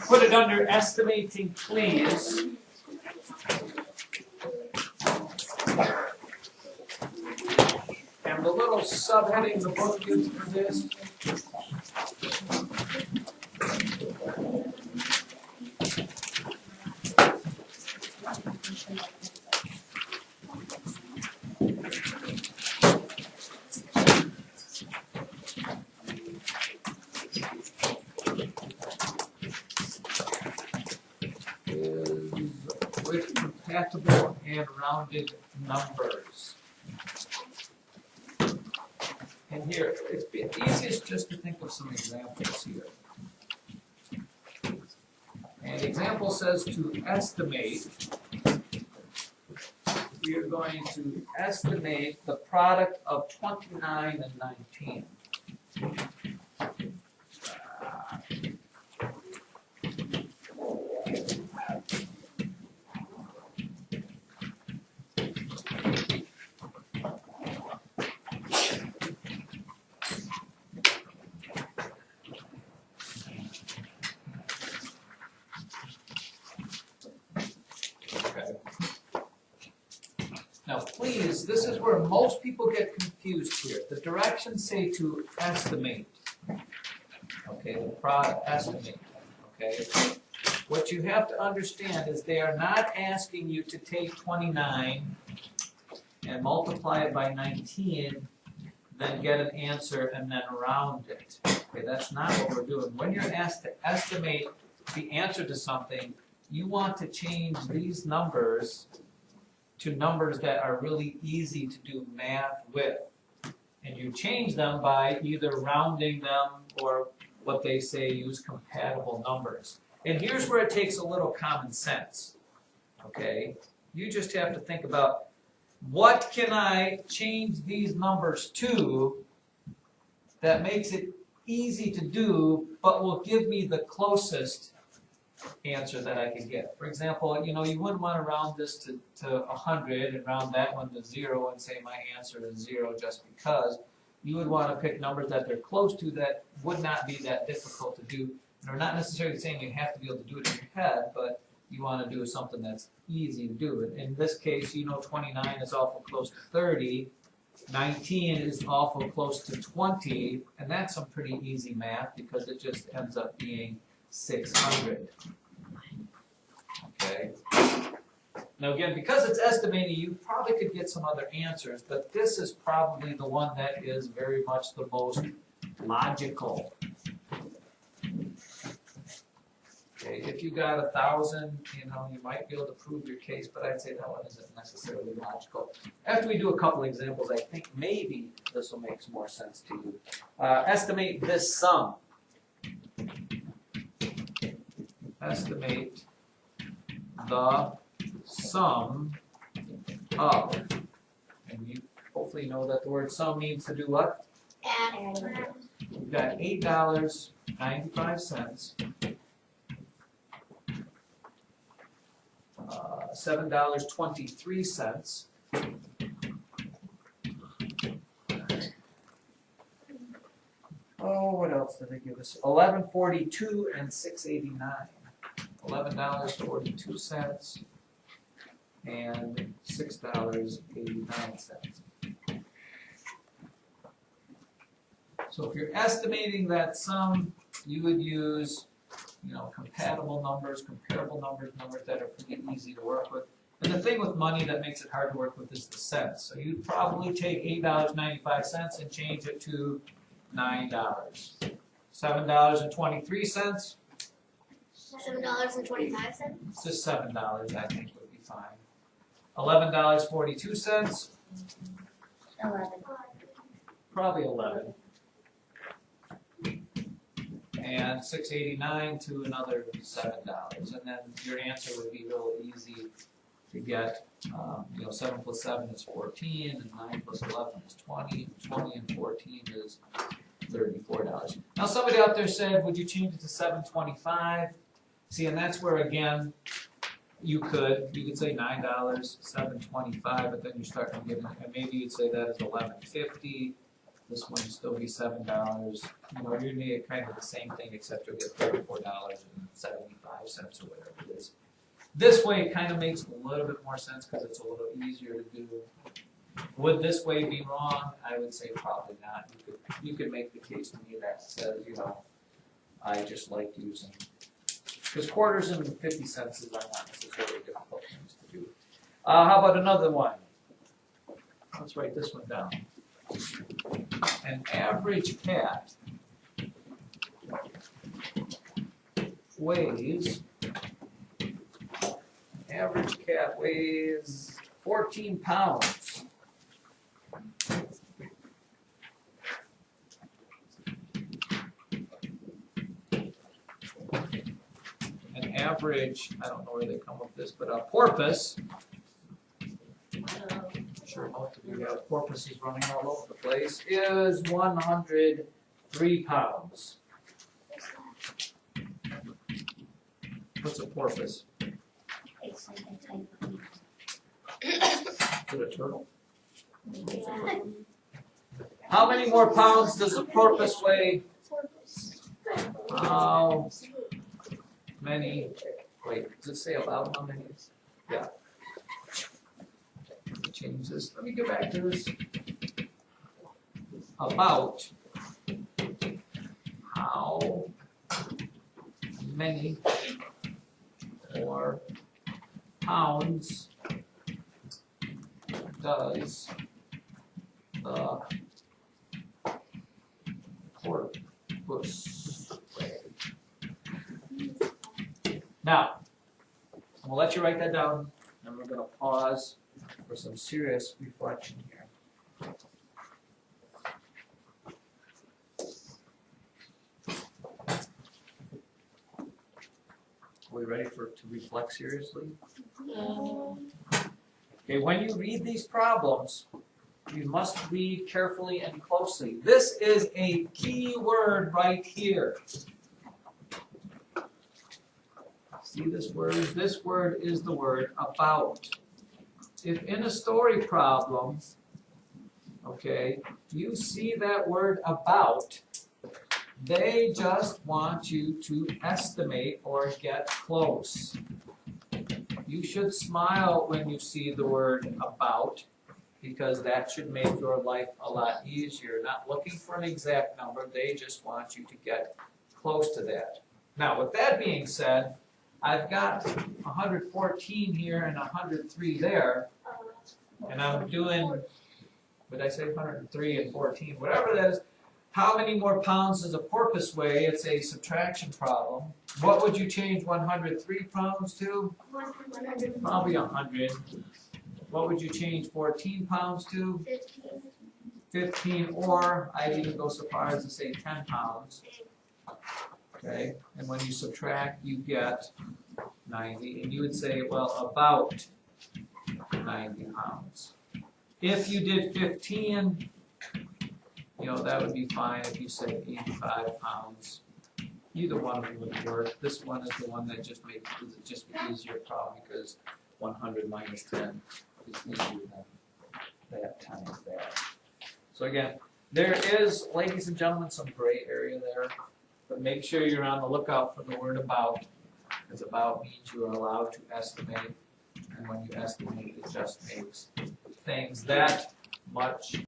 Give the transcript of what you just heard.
Put it under estimating, please. And the little subheading the book gives for this. With compatible and rounded numbers. And here, it's easiest just to think of some examples here. An example says to estimate, we are going to estimate the product of 29 and 19. Now please, this is where most people get confused here. The directions say to estimate. Okay, the product estimate. Okay. What you have to understand is they are not asking you to take 29 and multiply it by 19, then get an answer and then round it. Okay, that's not what we're doing. When you're asked to estimate the answer to something, you want to change these numbers to numbers that are really easy to do math with. And you change them by either rounding them or what they say, use compatible numbers. And here's where it takes a little common sense. Okay? You just have to think about, what can I change these numbers to that makes it easy to do, but will give me the closest answer that I can get. For example, you wouldn't want to round this to 100 and round that one to 0 and say my answer is 0 just because. You would want to pick numbers that they're close to that would not be that difficult to do. And we're not necessarily saying you have to be able to do it in your head, but you want to do something that's easy to do. In this case, 29 is awful close to 30. 19 is awful close to 20, and that's some pretty easy math because it just ends up being 600. Okay. Now again, because it's estimating, you probably could get some other answers, but this is probably the one that is very much the most logical. Okay. If you got 1,000, you might be able to prove your case, but I'd say that one isn't necessarily logical. After we do a couple examples, I think maybe this will make more sense to you. Estimate this sum. Estimate the sum of, and you hopefully know that the word sum means to do what? Add. We've got $8.95, $7.23. Oh, what else did they give us? $11.42 and $6.89. $11.42 and $6.89. So if you're estimating that sum, you would use, compatible numbers, comparable numbers, numbers that are pretty easy to work with. And the thing with money that makes it hard to work with is the cents. So you'd probably take $8.95 and change it to $9. $7.23. $7.25. Just $7, I think would be fine. $11.42. 11. Probably 11. And $6.89 to another $7, and then your answer would be real easy to get. 7 plus 7 is 14, and 9 plus 11 is 20. 20 and 14 is $34. Now somebody out there said, would you change it to $7.25? See, and that's where again, you could say $9, $7.25, but then you start giving, and maybe you'd say that is $11.50. This one would still be $7. You know, you're gonna get kind of the same thing, except you'll get $34.75 or whatever it is. This way, it kind of makes a little bit more sense because it's a little easier to do. Would this way be wrong? I would say probably not. You could make the case to me that says, you know, I just like using, because quarters and 50 cents are not necessarily difficult things to do. How about another one? Let's write this one down. An average cat weighs 14 pounds. An average, I don't know where they come up with this, but a porpoise, I'm sure most of you have porpoises running all over the place, is 103 pounds. What's a porpoise? It's like a type of meat. Is it a turtle? How many more pounds does a porpoise weigh? How many? Wait, does it say about how many? Yeah. Let me change this. Let me go back to this. About how many more pounds does the porpoise weigh? Now, we'll let you write that down, and we're going to pause for some serious reflection here. Are we ready to reflect seriously? Okay, when you read these problems, you must read carefully and closely. This is a key word right here. See this word? This word is the word about. If in a story problem, okay, you see that word about, they just want you to estimate or get close. You should smile when you see the word about, because that should make your life a lot easier. Not looking for an exact number, they just want you to get close to that. Now, with that being said, I've got 114 here and 103 there, and I'm doing, would I say 103 and 14, whatever that is. How many more pounds does a porpoise weigh? It's a subtraction problem. What would you change 103 pounds to? 100. Probably 100. What would you change 14 pounds to? 15. 15, or I'd even go so far as to say 10 pounds. Okay, and when you subtract, you get 90, and you would say, well, about 90 pounds. If you did 15, you know, that would be fine if you said 85 pounds. Either one of them would work. This one is the one that just makes it just an easier problem, because 100 minus 10 is easier than that times that. So again, there is, ladies and gentlemen, some gray area there, but make sure you're on the lookout for the word about, because about means you are allowed to estimate, and when you estimate, it just makes things that much